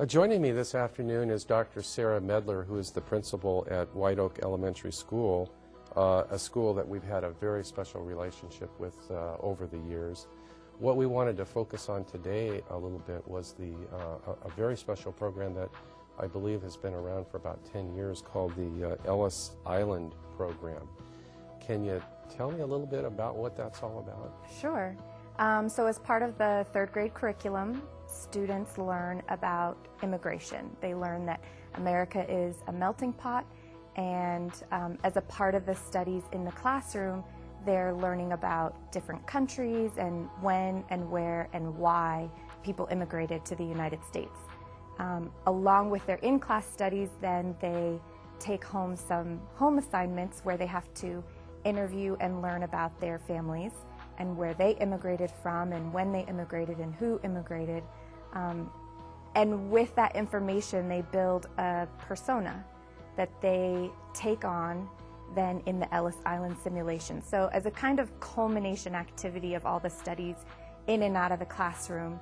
Joining me this afternoon is Dr. Sarah Medler, who is the principal at White Oak Elementary School, a school that we've had a very special relationship with over the years. What we wanted to focus on today a little bit was a very special program that I believe has been around for about 10 years called the Ellis Island program. Can you tell me a little bit about what that's all about? Sure. So as part of the third grade curriculum, students learn about immigration. They learn that America is a melting pot, and as a part of the studies in the classroom, they're learning about different countries and when and where and why people immigrated to the United States. Along with their in-class studies, then they take home some home assignments where they have to interview and learn about their families and where they immigrated from and when they immigrated and who immigrated. And with that information, they build a persona that they take on then in the Ellis Island simulation. So as a kind of culmination activity of all the studies in and out of the classroom,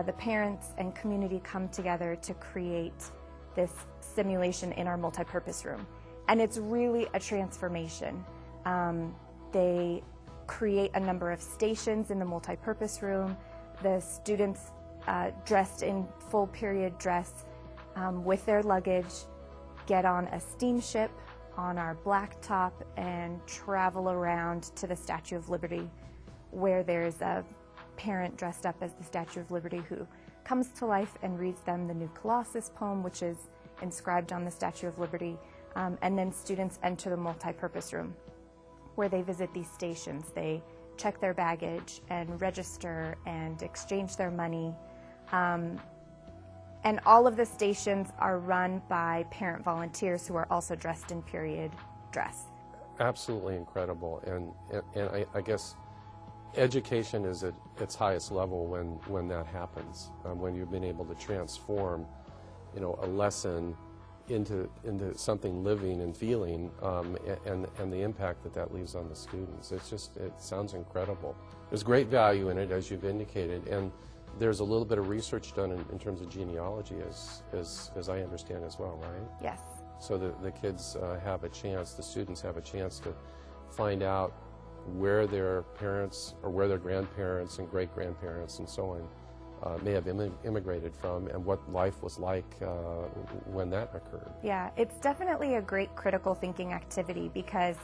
the parents and community come together to create this simulation in our multipurpose room. And it's really a transformation. They create a number of stations in the multipurpose room. The students dressed in full period dress with their luggage get on a steamship on our blacktop and travel around to the Statue of Liberty, where there's a parent dressed up as the Statue of Liberty who comes to life and reads them the New Colossus poem, which is inscribed on the Statue of Liberty. And then students enter the multipurpose room, where they visit these stations. They check their baggage and register and exchange their money. And all of the stations are run by parent volunteers who are also dressed in period dress. Absolutely incredible. And I guess education is at its highest level when that happens, when you've been able to transform, a lesson into something living and feeling, and the impact that leaves on the students. It sounds incredible. There's great value in it, as you've indicated, and there's a little bit of research done in terms of genealogy, as I understand as well, right? Yes. So the kids have a chance, the students have a chance to find out where their parents or where their grandparents and great-grandparents and so on may have immigrated from, and what life was like when that occurred. Yeah, it's definitely a great critical thinking activity, because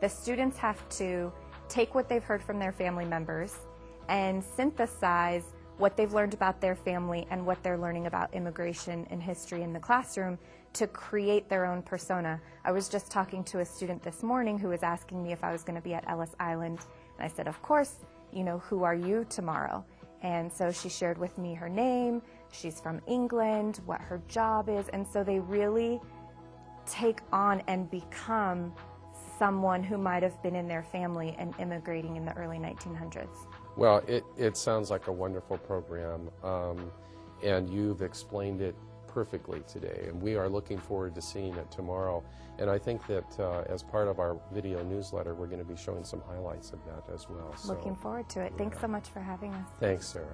the students have to take what they've heard from their family members and synthesize what they've learned about their family and what they're learning about immigration and history in the classroom to create their own persona. I was just talking to a student this morning who was asking me if I was going to be at Ellis Island, and I said, of course, who are you tomorrow? And so she shared with me her name, she's from England, what her job is, and so they really take on and become someone who might have been in their family and immigrating in the early 1900s. Well, it sounds like a wonderful program, and you've explained it perfectly today, and we are looking forward to seeing it tomorrow. And I think that as part of our video newsletter, we're going to be showing some highlights of that as well. Looking forward to it. Yeah. Thanks so much for having us. Thanks, Sarah.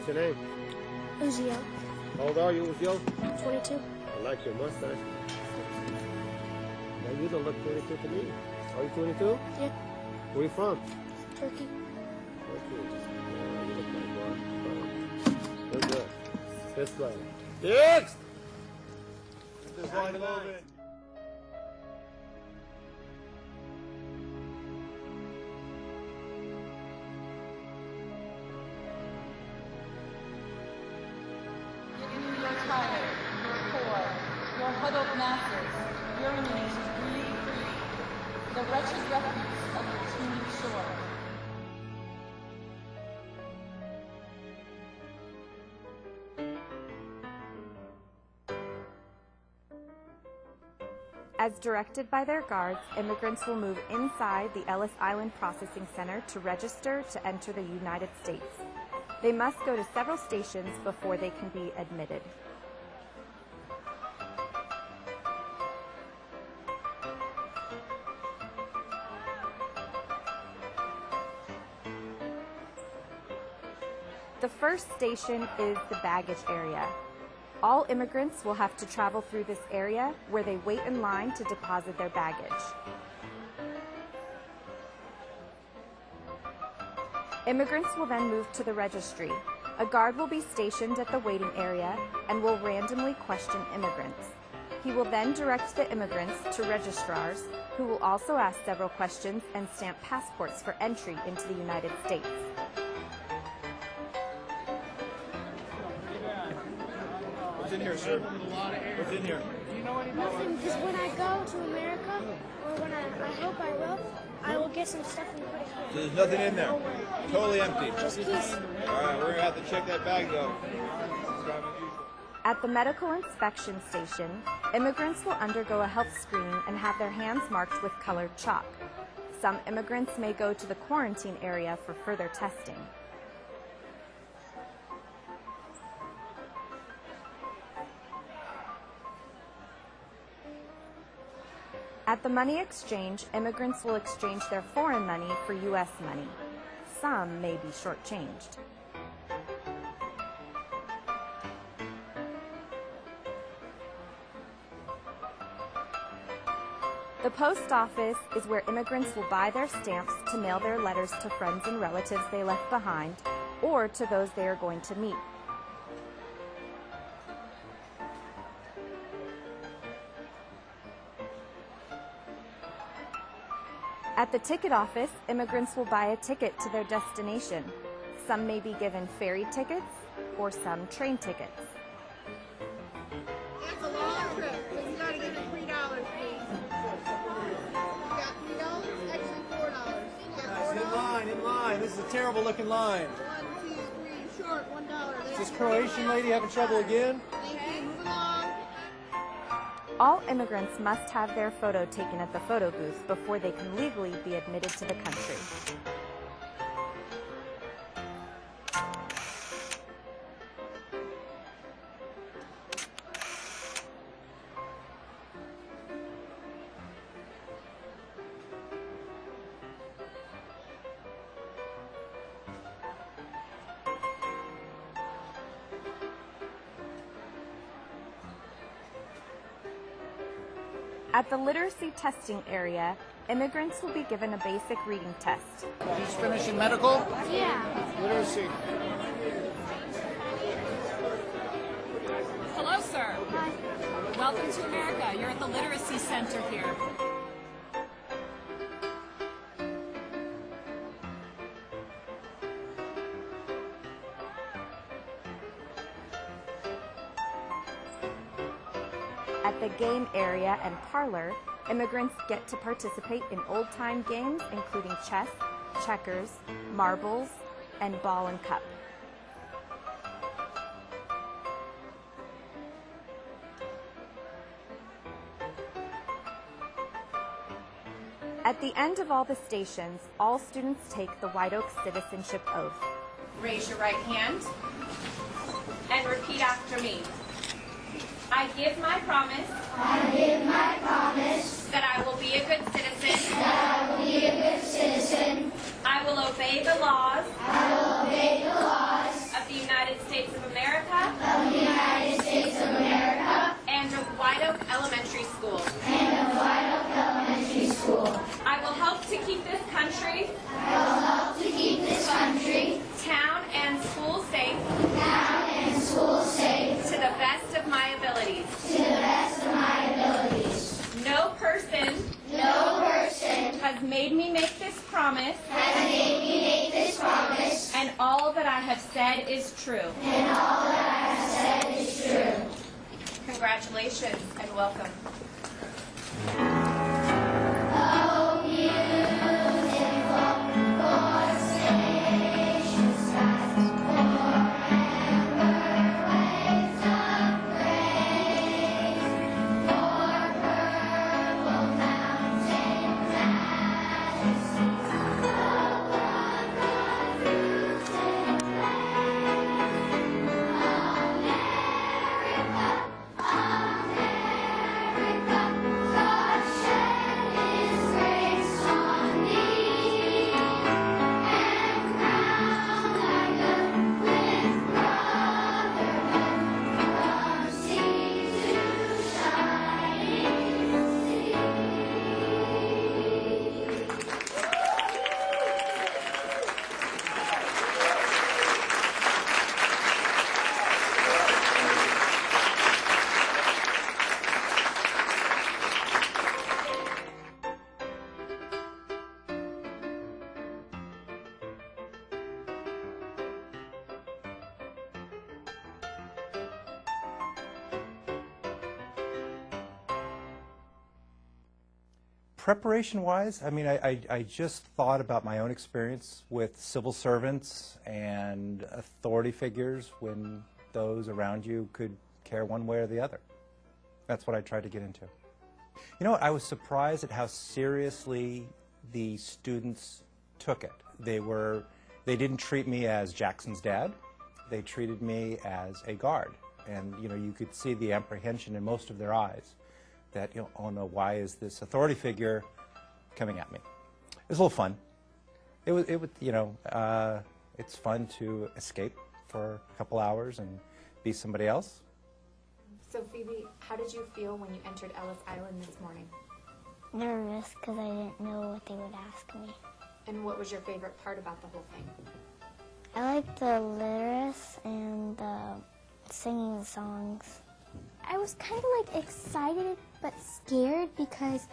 your name? Uziel, How old are you, Uziel? 22. I like your mustache. Now you don't look 22 to me. Are you 22? Yeah, Where you from? Turkey. Okay. Yeah, you look like one. Very good. This way. Next! This line a little bit. You're tired, you're poor, you're huddled masses, yearning to breathe free, the wretched refuse of your teeming shore. As directed by their guards, immigrants will move inside the Ellis Island Processing Center to register to enter the United States. They must go to several stations before they can be admitted. The first station is the baggage area. All immigrants will have to travel through this area where they wait in line to deposit their baggage. Immigrants will then move to the registry. A guard will be stationed at the waiting area and will randomly question immigrants. He will then direct the immigrants to registrars, who will also ask several questions and stamp passports for entry into the United States. What's in here, sir? What's in here? Nothing, because when I go to America, or when I hope I will get some stuff and put it here. So there's nothing in there. Totally empty. Just keys. All right, we're gonna have to check that bag though. At the medical inspection station, immigrants will undergo a health screening and have their hands marked with colored chalk. Some immigrants may go to the quarantine area for further testing. At the money exchange, immigrants will exchange their foreign money for U.S. money. Some may be shortchanged. The post office is where immigrants will buy their stamps to mail their letters to friends and relatives they left behind, or to those they are going to meet. At the ticket office, immigrants will buy a ticket to their destination. Some may be given ferry tickets or some train tickets. It's a long trip, so you gotta give me $3, please. You got $3? Actually $4. You got $4? In line. This is a terrible looking line. 1, 2, 3, short, $1. Is this Croatian lady having trouble again? Thank you. Move along. All immigrants must have their photo taken at the photo booth before they can legally be admitted to the country. At the literacy testing area, immigrants will be given a basic reading test. He's finishing medical? Yeah. Literacy. Hello, sir. Hi. Welcome to America. You're at the Literacy Center here. At the game area and parlor, immigrants get to participate in old-time games including chess, checkers, marbles, and ball and cup. At the end of all the stations, all students take the White Oak Citizenship Oath. Raise your right hand and repeat after me. I give my promise. I give my promise That I will be a good citizen. that I will be a good citizen. I will obey the laws I will obey the laws of the United of the United States of America and of White Oak Elementary School. and of White Oak Elementary School. I will help to keep this country, I will help to keep this country, town, and school safe town, and school safe to the best of my abilities. to the best of my abilities. No person No person has made me make this promise, has made me make this promise, and all that I have said is true. and all that I have said is true. Congratulations and welcome. Oh, beautiful constellation skies, forever waves of grace, for purple mountains majesties, the blood fruits and America, God shed His grace on thee, and crown thy good with brotherhood from sea to shining sea. Preparation-wise, I mean, I just thought about my own experience with civil servants and authority figures when those around you could care one way or the other. That's what I tried to get into. You know, I was surprised at how seriously the students took it. They didn't treat me as Jackson's dad. They treated me as a guard. And, you know, you could see the apprehension in most of their eyes. That, you know, oh no, why is this authority figure coming at me? It was a little fun. It was, you know, it's fun to escape for a couple hours and be somebody else. So Phoebe, how did you feel when you entered Ellis Island this morning? Nervous because I didn't know what they would ask me. And what was your favorite part about the whole thing? I liked the lyrics and the singing songs. I was kind of like excited but scared because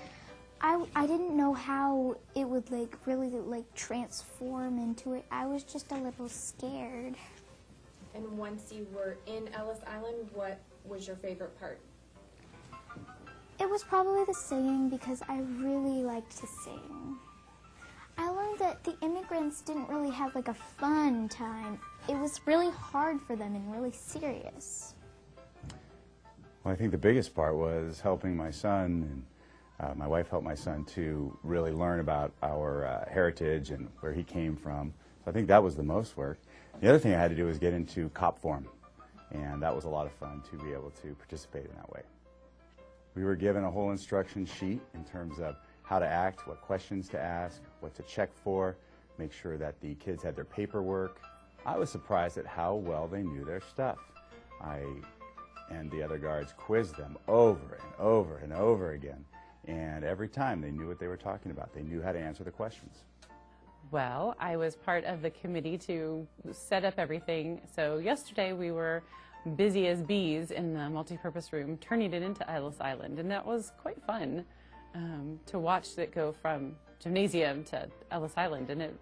I didn't know how it would like really like transform into it. I was just a little scared. And once you were in Ellis Island, what was your favorite part? It was probably the singing because I really liked to sing. I learned that the immigrants didn't really have like a fun time. It was really hard for them and really serious. Well, I think the biggest part was helping my son, and my wife helped my son to really learn about our heritage and where he came from. So I think that was the most work. The other thing I had to do was get into cop form, and that was a lot of fun to be able to participate in that way. We were given a whole instruction sheet in terms of how to act, what questions to ask, what to check for, make sure that the kids had their paperwork. I was surprised at how well they knew their stuff. And the other guards quizzed them over and over and over again. And every time they knew what they were talking about. They knew how to answer the questions. Well, I was part of the committee to set up everything. So yesterday we were busy as bees in the multipurpose room, turning it into Ellis Island. And that was quite fun to watch it go from gymnasium to Ellis Island. And it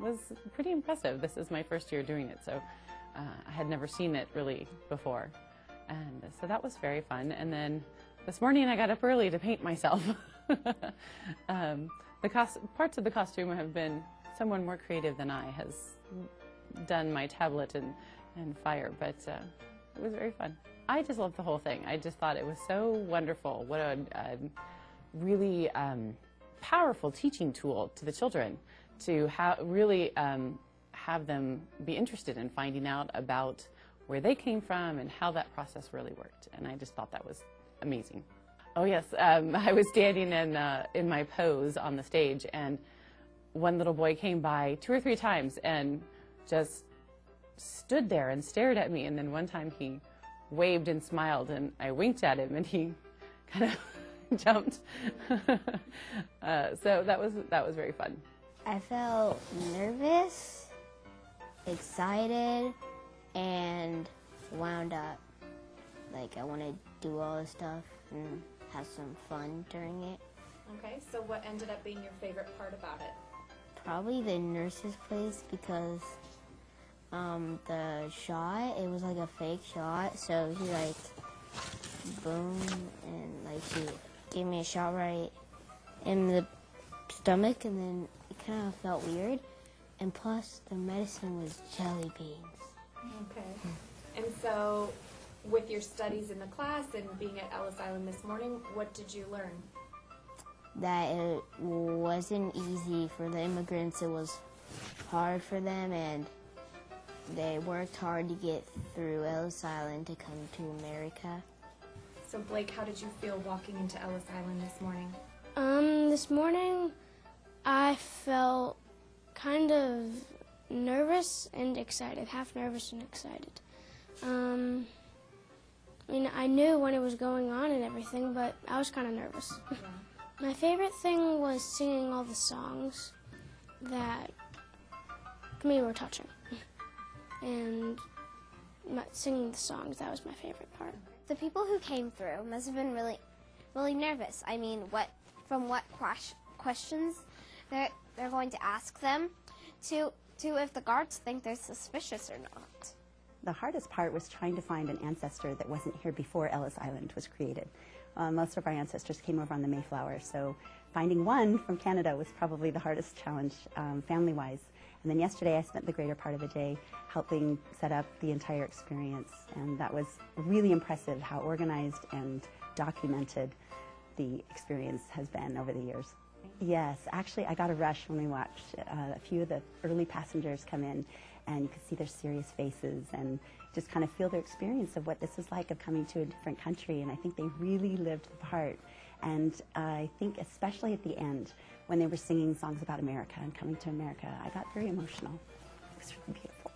was pretty impressive. This is my first year doing it, so I had never seen it really before. And so that was very fun. And then this morning I got up early to paint myself. Parts of the costume have been someone more creative than I has done my tablet and fire, but it was very fun. I just loved the whole thing. I just thought it was so wonderful. What a really powerful teaching tool to the children to really have them be interested in finding out about where they came from and how that process really worked. And I just thought that was amazing. Oh yes, I was standing in my pose on the stage, and one little boy came by 2 or 3 times and just stood there and stared at me. And then one time he waved and smiled, and I winked at him, and he kind of jumped. So that was very fun. I felt nervous, excited, and wound up. Like I want to do all this stuff and have some fun during it. Okay, so what ended up being your favorite part about it? Probably the nurse's place, because the shot, it was like a fake shot, so he like boom, and like he gave me a shot right in the stomach, and then it kind of felt weird, and plus the medicine was jelly beans. Okay. And so with your studies in the class and being at Ellis Island this morning, what did you learn? That it wasn't easy for the immigrants. It was hard for them, and they worked hard to get through Ellis Island to come to America. So Blake, how did you feel walking into Ellis Island this morning? This morning I felt kind of nervous and excited, half nervous and excited. I mean, I knew when it was going on and everything, but I was kind of nervous. Yeah. My favorite thing was singing all the songs that, to me, were touching. And singing the songs, that was my favorite part. The people who came through must have been really, really nervous. I mean, what questions they're going to ask them to if the guards think they're suspicious or not. The hardest part was trying to find an ancestor that wasn't here before Ellis Island was created. Most of our ancestors came over on the Mayflower, so finding one from Canada was probably the hardest challenge family-wise. And then yesterday I spent the greater part of the day helping set up the entire experience, and that was really impressive how organized and documented the experience has been over the years. Yes, actually I got a rush when we watched a few of the early passengers come in, and you could see their serious faces and just kind of feel their experience of what this was like of coming to a different country, and I think they really lived the part. And I think especially at the end, when they were singing songs about America and coming to America, I got very emotional. It was really beautiful.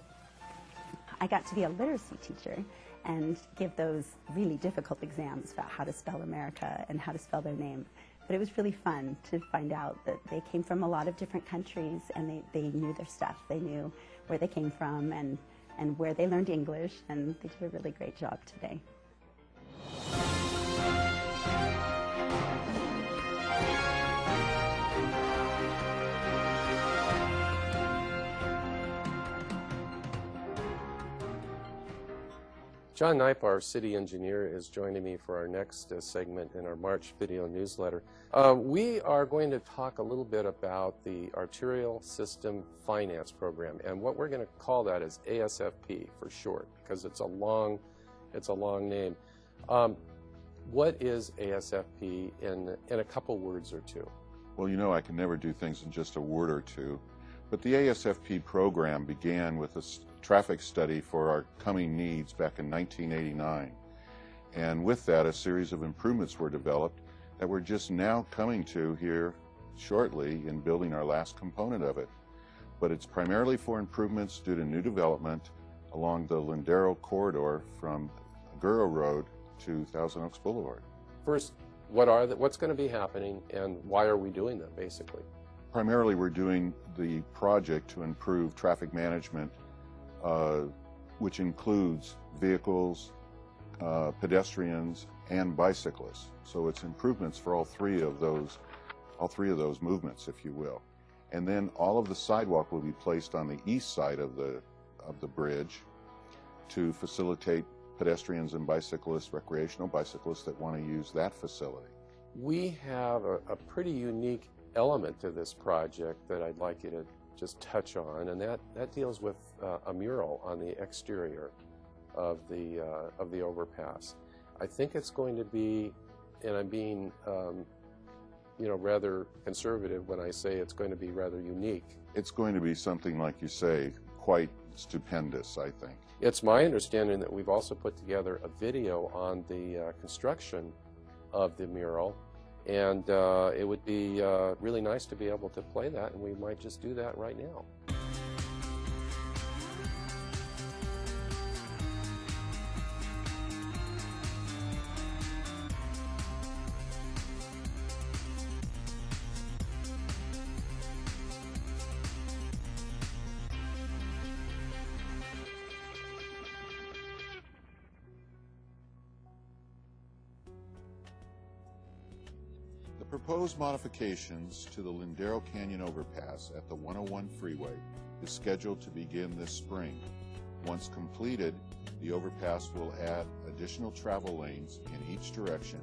I got to be a literacy teacher and give those really difficult exams about how to spell America and how to spell their name. But it was really fun to find out that they came from a lot of different countries, and they knew their stuff. They knew where they came from and where they learned English, and they did a really great job today. John Knipe, our city engineer, is joining me for our next segment in our March video newsletter. We are going to talk a little bit about the Arterial System Finance Program, and what we're going to call that is ASFP for short, because it's a long name. What is ASFP in a couple words or two? Well, you know I can never do things in just a word or two, but the ASFP program began with a traffic study for our coming needs back in 1989. And with that, a series of improvements were developed that we're just now coming to here shortly in building our last component of it. But it's primarily for improvements due to new development along the Lindero corridor from Gurrow Road to Thousand Oaks Boulevard. First, what's going to be happening, and why are we doing them, basically? Primarily, we're doing the project to improve traffic management, which includes vehicles, pedestrians, and bicyclists. So it's improvements for all three of those movements, if you will. And then all of the sidewalk will be placed on the east side of the bridge to facilitate pedestrians and bicyclists, recreational bicyclists that want to use that facility. We have a pretty unique element to this project that I'd like you to just touch on, and that deals with a mural on the exterior of the overpass. I think it's going to be, and I'm being rather conservative when I say it's going to be rather unique. It's going to be something, like you say, quite stupendous, I think. It's my understanding that we've also put together a video on the construction of the mural, and it would be really nice to be able to play that, and we might just do that right now. Proposed modifications to the Lindero Canyon overpass at the 101 freeway is scheduled to begin this spring. Once completed, the overpass will add additional travel lanes in each direction,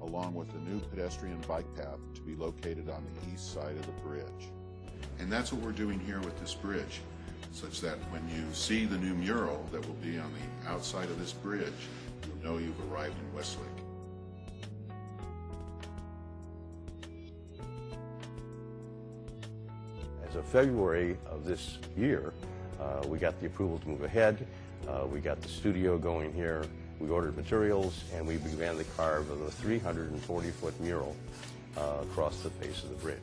along with a new pedestrian bike path to be located on the east side of the bridge. And that's what we're doing here with this bridge, such that when you see the new mural that will be on the outside of this bridge, you'll know you've arrived in Westlake. As of February of this year, we got the approval to move ahead. We got the studio going here. We ordered materials, and we began the carve of a 340-foot mural across the face of the bridge.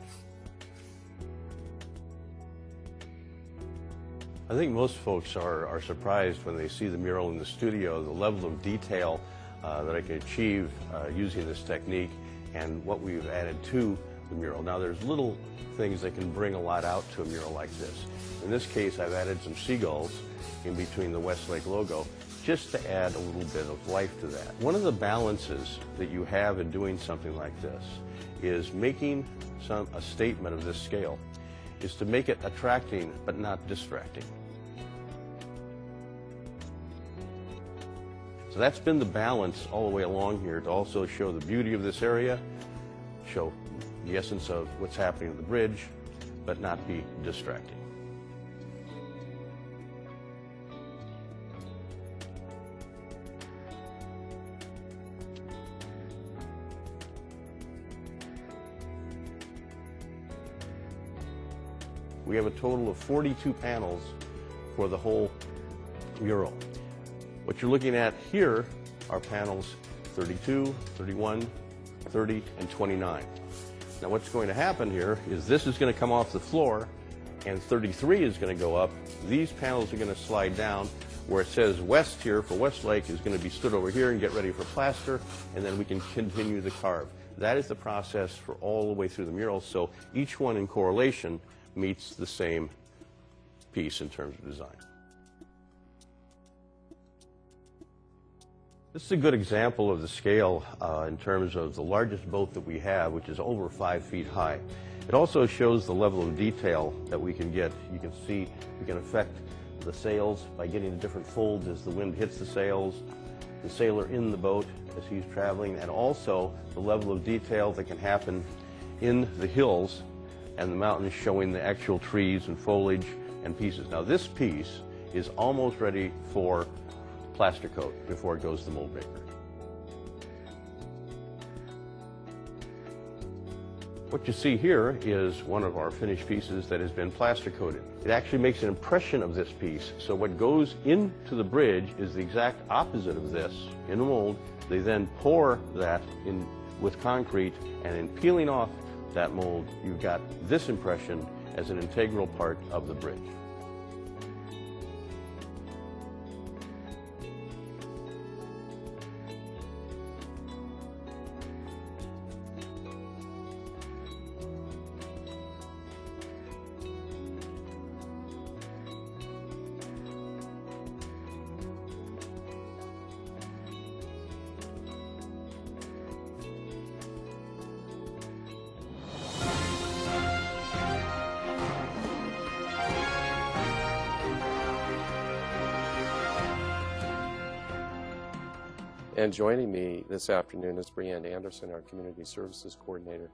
I think most folks are surprised when they see the mural in the studio, the level of detail that I can achieve using this technique and what we've added to the mural. Now, there's little things that can bring a lot out to a mural like this. In this case, I've added some seagulls in between the Westlake logo just to add a little bit of life to that. One of the balances that you have in doing something like this is making a statement of this scale is to make it attracting but not distracting. So that's been the balance all the way along here, to also show the beauty of this area, show the essence of what's happening on the bridge, but not be distracting. We have a total of 42 panels for the whole mural. What you're looking at here are panels 32, 31, 30, and 29. Now what's going to happen here is this is going to come off the floor and 33 is going to go up. These panels are going to slide down. Where it says west here for Westlake is going to be stood over here and get ready for plaster, and then we can continue the carve. That is the process for all the way through the mural, so each one in correlation meets the same piece in terms of design. This is a good example of the scale in terms of the largest boat that we have, which is over 5 feet high. It also shows the level of detail that we can get. You can see we can affect the sails by getting the different folds as the wind hits the sails, the sailor in the boat as he's traveling, and also the level of detail that can happen in the hills and the mountains, showing the actual trees and foliage and pieces. Now this piece is almost ready for plaster coat before it goes to the mold maker. What you see here is one of our finished pieces that has been plaster coated. It actually makes an impression of this piece, so what goes into the bridge is the exact opposite of this in a mold. They then pour that in with concrete, and in peeling off that mold, you've got this impression as an integral part of the bridge. And joining me this afternoon is Brianne Anderson, our Community Services Coordinator.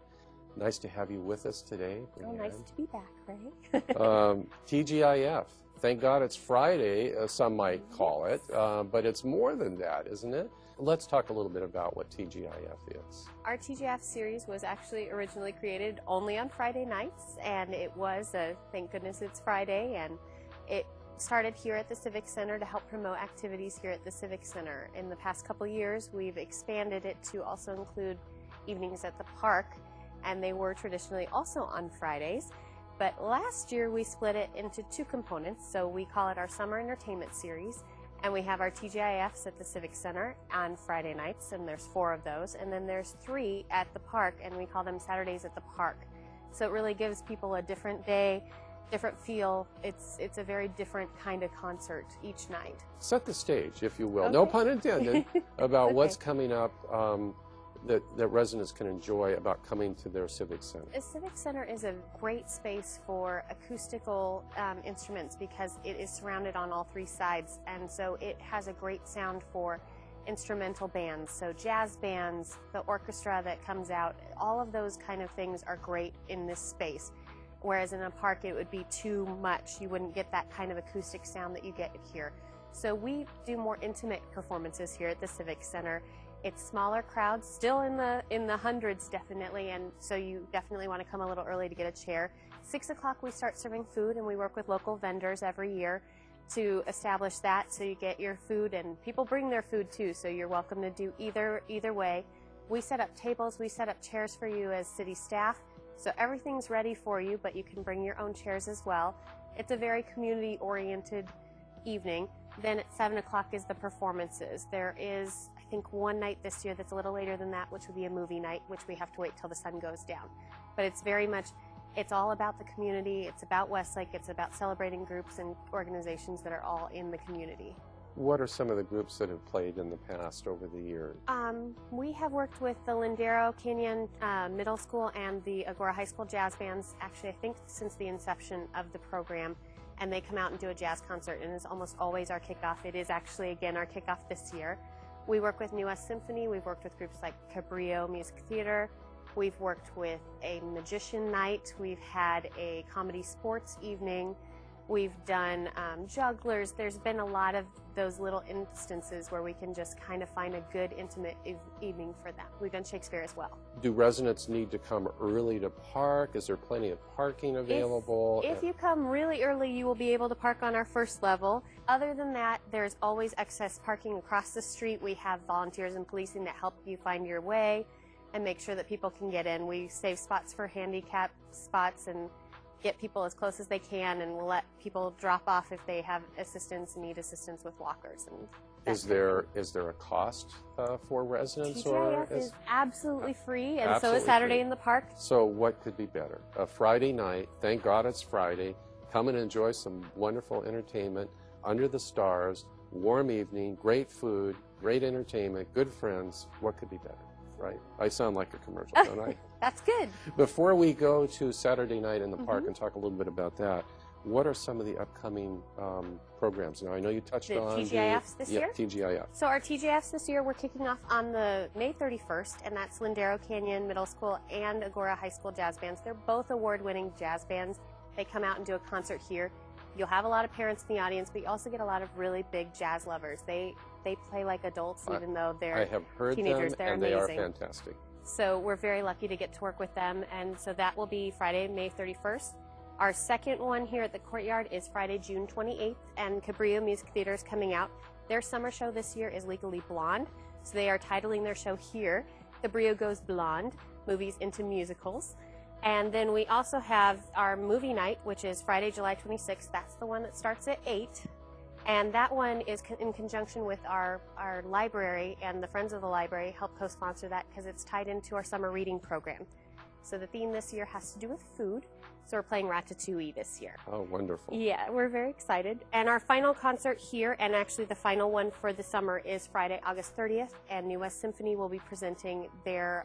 Nice to have you with us today, Brianne. Oh, nice to be back, Ray. TGIF. Thank God it's Friday, some might call it, but it's more than that, isn't it? Let's talk a little bit about what TGIF is. Our TGIF series was actually originally created only on Friday nights, and it was thank goodness it's Friday, and it started here at the Civic Center to help promote activities here at the Civic Center. In the past couple years, we've expanded it to also include evenings at the park, and they were traditionally also on Fridays. But last year, we split it into two components, so we call it our Summer Entertainment Series, and we have our TGIFs at the Civic Center on Friday nights, and there's 4 of those, and then there's 3 at the park, and we call them Saturdays at the Park. So it really gives people a different day, different feel. It's a very different kind of concert each night. Set the stage, if you will, Okay. no pun intended, about Okay. what's coming up that residents can enjoy about coming to their Civic Center? The Civic Center is a great space for acoustical instruments because it is surrounded on all three sides, and so it has a great sound for instrumental bands. So jazz bands, the orchestra that comes out, all of those kind of things are great in this space. Whereas in a park it would be too much. You wouldn't get that kind of acoustic sound that you get here. So we do more intimate performances here at the Civic Center. It's smaller crowds, still in the hundreds definitely, and so you definitely want to come a little early to get a chair. 6 o'clock we start serving food, and we work with local vendors every year to establish that, so you get your food, and people bring their food too, so you're welcome to do either way. We set up tables, we set up chairs for you as city staff, so everything's ready for you, but you can bring your own chairs as well. It's a very community-oriented evening. Then at 7 o'clock is the performances. There is, I think, one night this year that's a little later than that, which would be a movie night, which we have to wait till the sun goes down. But it's very much, it's all about the community, it's about Westlake, it's about celebrating groups and organizations that are all in the community. What are some of the groups that have played in the past over the years? We have worked with the Lindero Canyon Middle School and the Agora High School Jazz Bands, actually I think since the inception of the program, and they come out and do a jazz concert, and it's almost always our kickoff. It is actually, again, our kickoff this year. We work with New West Symphony, we've worked with groups like Cabrillo Music Theater, we've worked with a magician night, we've had a comedy sports evening, we've done jugglers. There's been a lot of those little instances where we can just kind of find a good intimate evening for them. We've done Shakespeare as well. Do residents need to come early to park? Is there plenty of parking available? If you come really early, you will be able to park on our first level. Other than that, there's always excess parking across the street. We have volunteers and policing that help you find your way and make sure that people can get in. We save spots for handicap spots and get people as close as they can, and we'll let people drop off if they have assistance and need assistance with walkers. And is there a cost for residents? TGIF is absolutely free, and absolutely so is Saturday free. in the Park. So what could be better? A Friday night, thank God it's Friday, come and enjoy some wonderful entertainment under the stars, warm evening, great food, great entertainment, good friends. What could be better, right? I sound like a commercial, don't I? That's good. Before we go to Saturday night in the park and talk a little bit about that, what are some of the upcoming programs? Now, I know you touched on TGIFs this year? TGIF. So our TGIFs this year, we're kicking off on the May 31st, and that's Lindero Canyon Middle School and Agora High School Jazz Bands. They're both award-winning jazz bands. They come out and do a concert here. You'll have a lot of parents in the audience, but you also get a lot of really big jazz lovers. They play like adults, even though they're I have heard teenagers. them, They're and amazing. they are fantastic. So we're very lucky to get to work with them, and so that will be Friday, May 31st. Our second one here at the Courtyard is Friday, June 28th, and Cabrillo Music Theater is coming out. Their summer show this year is Legally Blonde, so they are titling their show here, Cabrillo Goes Blonde, Movies into Musicals. And then we also have our movie night, which is Friday, July 26th. That's the one that starts at 8. And that one is in conjunction with our library, and the Friends of the Library help co-sponsor that because it's tied into our summer reading program. So the theme this year has to do with food. So we're playing Ratatouille this year. Oh, wonderful. Yeah, we're very excited. And our final concert here, and actually the final one for the summer, is Friday, August 30th. And New West Symphony will be presenting their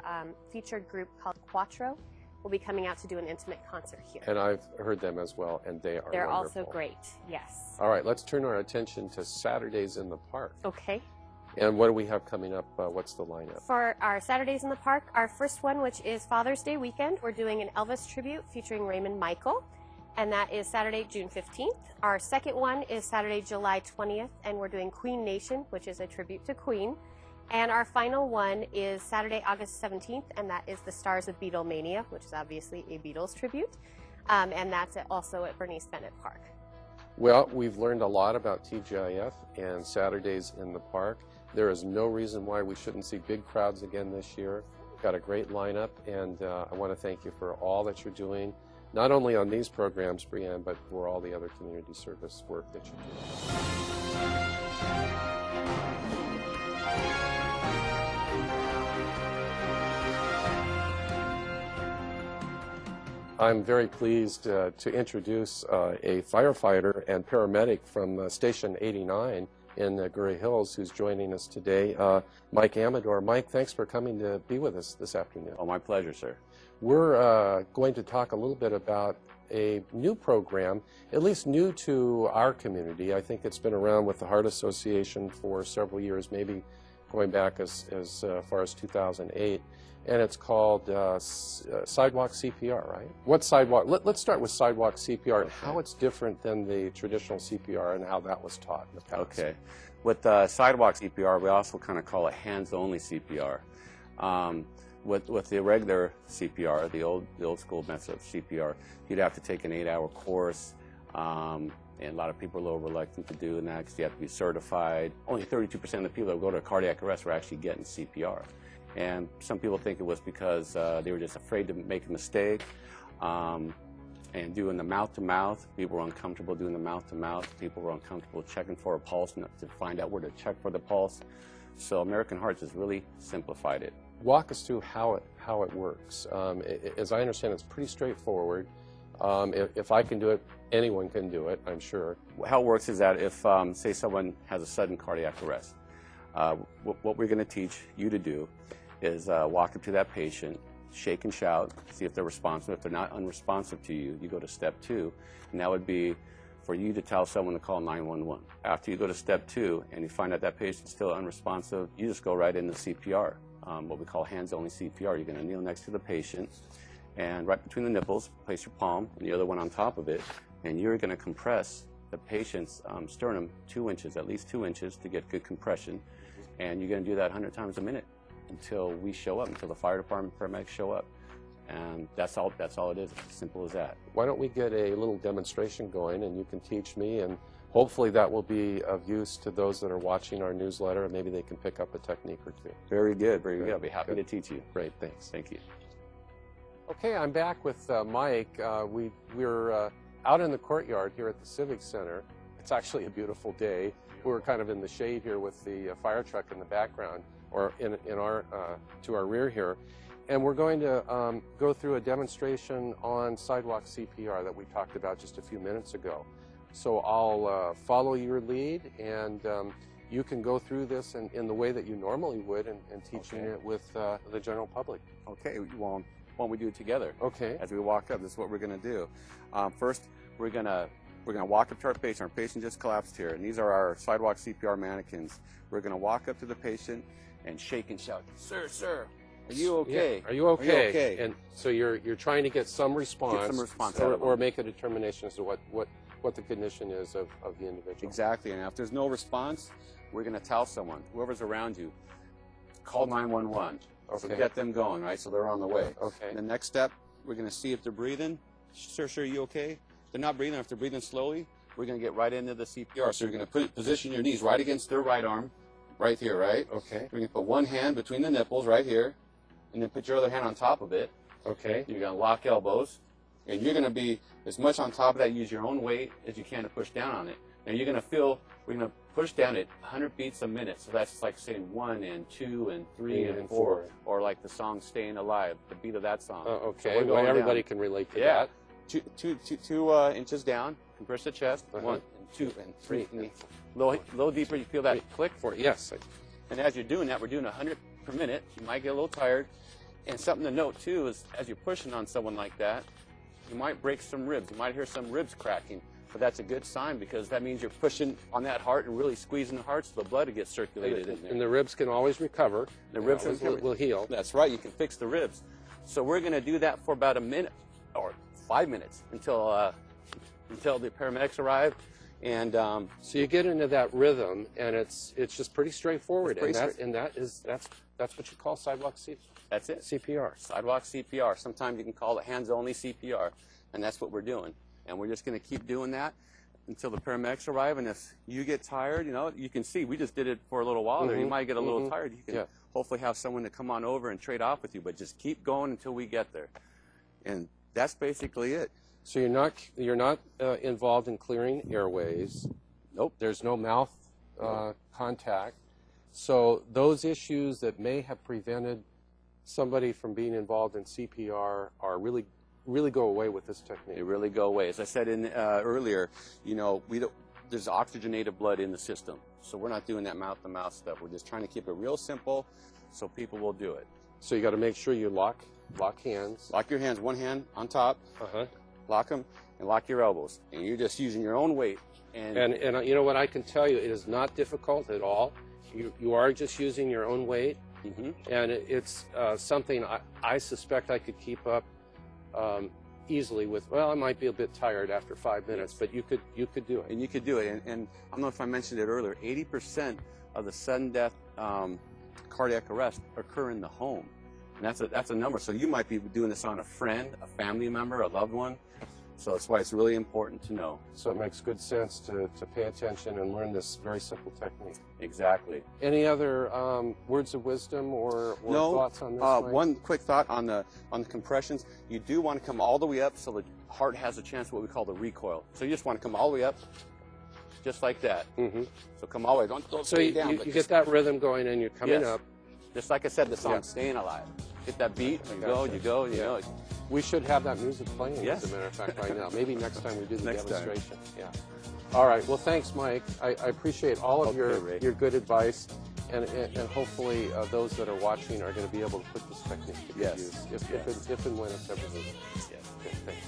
featured group called Quattro. Will be coming out to do an intimate concert here. And I've heard them as well, and they're They're wonderful. also great, yes. All right, let's turn our attention to Saturdays in the Park. Okay. And what do we have coming up? What's the lineup? For our Saturdays in the Park, our first one, which is Father's Day weekend, we're doing an Elvis tribute featuring Raymond Michael, and that is Saturday, June 15th. Our second one is Saturday, July 20th, and we're doing Queen Nation, which is a tribute to Queen. And our final one is Saturday, August 17th, and that is the Stars of Beatlemania, which is obviously a Beatles tribute, and that's also at Bernice Bennett Park. Well, we've learned a lot about TGIF and Saturdays in the Park. There is no reason why we shouldn't see big crowds again this year. Got a great lineup, and I want to thank you for all that you're doing, not only on these programs, Brianne, but for all the other community service work that you do. I'm very pleased to introduce a firefighter and paramedic from Station 89 in Gray Hills, who's joining us today, Mike Amador. Mike, thanks for coming to be with us this afternoon. Oh, my pleasure, sir. We're going to talk a little bit about a new program, at least new to our community. I think it's been around with the Heart Association for several years, maybe going back as far as 2008. And it's called Sidewalk CPR, right? What's Sidewalk? Let's start with Sidewalk CPR and how it's different than the traditional CPR and how that was taught in the past. Okay. With Sidewalk CPR, we also kind of call it hands-only CPR. With the regular CPR, the old school method of CPR, you'd have to take an 8-hour course, and a lot of people are a little reluctant to do that because you have to be certified. Only 32% of the people that go to cardiac arrest were actually getting CPR. And some people think it was because they were just afraid to make a mistake. And doing the mouth-to-mouth, people were uncomfortable doing the mouth-to-mouth. People were uncomfortable checking for a pulse and to find out where to check for the pulse. So American Hearts has really simplified it. Walk us through how it works. As I understand, it's pretty straightforward. If I can do it, anyone can do it, I'm sure. How it works is that if, say, someone has a sudden cardiac arrest, what we're going to teach you to do is walk up to that patient, shake and shout, see if they're responsive. If they're not unresponsive to you, you go to step 2, and that would be for you to tell someone to call 911. After you go to step 2 and you find out that patient's still unresponsive, you just go right into CPR, what we call hands-only CPR. You're going to kneel next to the patient, and right between the nipples, place your palm and the other one on top of it, and you're going to compress the patient's sternum 2 inches, at least 2 inches, to get good compression, and you're going to do that 100 times a minute until we show up, until the fire department paramedics show up. And that's all it is. It's as simple as that. Why don't we get a little demonstration going and you can teach me, and hopefully that will be of use to those that are watching our newsletter, and maybe they can pick up a technique or two. Very good, very good. I'll be happy to teach you. Great, thanks. Thank you. Okay, I'm back with Mike. We're out in the courtyard here at the Civic Center. It's actually a beautiful day. We're kind of in the shade here with the fire truck in the background, or to our rear here. And we're going to go through a demonstration on Sidewalk CPR that we talked about just a few minutes ago. So I'll follow your lead, and you can go through this in the way that you normally would and teaching it with the general public. Okay, well, why don't we do it together? Okay. As we walk up, this is what we're going to do. First, we're going to walk up to our patient. Our patient just collapsed here, and these are our Sidewalk CPR mannequins. We're going to walk up to the patient and shake and shout, "Sir, sir, are you okay? Yeah. Are you okay? Are you okay?" And so you're trying to get some response, or make a determination as to what the condition is of the individual. Exactly, and if there's no response, we're going to tell someone, whoever's around you, call 911. So get them going, right? So they're on the way. Okay. And the next step, we're going to see if they're breathing. Sir, are you okay? If they're not breathing, if they're breathing slowly, we're going to get right into the CPR. So you're going to position your knees right against their right arm, right here, right? Okay. We're going to put one hand between the nipples right here, and then put your other hand on top of it. Okay. You're going to lock elbows, and you're going to be as much on top of that, use your own weight as you can to push down on it. Now you're going to feel, we're going to push down at 100 beats a minute. So that's like saying 1 and 2 and 3 and 4, or like the song Staying Alive, the beat of that song. Okay, So well, everybody can relate to that. 2 inches down, compress the chest, 1 and 2 and 3. And a little deeper, you feel that click for it? Yes. And as you're doing that, we're doing 100 per minute. You might get a little tired. And something to note, too, is as you're pushing on someone like that, you might break some ribs. You might hear some ribs cracking. But that's a good sign, because that means you're pushing on that heart and really squeezing the heart so the blood gets circulated in there. And the ribs can always recover. The ribs will heal. That's right. You can fix the ribs. So we're going to do that for about a minute or 5 minutes until the paramedics arrive. And so you get into that rhythm, and it's just pretty straightforward. That's what you call Sidewalk CPR. That's it. CPR. Sidewalk CPR. Sometimes you can call it hands-only CPR, and that's what we're doing. And we're just going to keep doing that until the paramedics arrive. And if you get tired, you can see we just did it for a little while there. You might get a little tired. You can hopefully have someone to come on over and trade off with you, but just keep going until we get there. And that's basically it. So you're not involved in clearing airways. Nope. There's no mouth contact. So those issues that may have prevented somebody from being involved in CPR are really go away with this technique. They really go away. As I said earlier, we there's oxygenated blood in the system. So we're not doing that mouth-to-mouth stuff. We're just trying to keep it real simple so people will do it. So you got to make sure you lock hands. Lock your hands, one hand on top. Lock them and lock your elbows. And you're just using your own weight. And you know what, I can tell you, it is not difficult at all. You are just using your own weight. And it's something I suspect I could keep up easily with. Well, I might be a bit tired after 5 minutes, but you could do it. And you could do it. And I don't know if I mentioned it earlier, 80% of the sudden death cardiac arrest occur in the home. And that's a number. So you might be doing this on a friend, a family member, a loved one. So that's why it's really important to know. So it makes good sense to pay attention and learn this very simple technique. Exactly. Any other words of wisdom or thoughts on this? One quick thought on the compressions. You do want to come all the way up so the heart has a chance, what we call the recoil. So you just want to come all the way up, just like that. So come all the way. Don't so stay down. You get that rhythm going and you're coming up. Just like I said, the song Staying Alive. Get that beat, you go, you know. We should have that music playing, as a matter of fact, right now. Maybe next time we do the demonstration. Yeah. All right. Well, thanks, Mike. I appreciate all of your good advice, and hopefully those that are watching are going to be able to put this technique to good use if and when it's ever needed. Yes. Okay, thanks.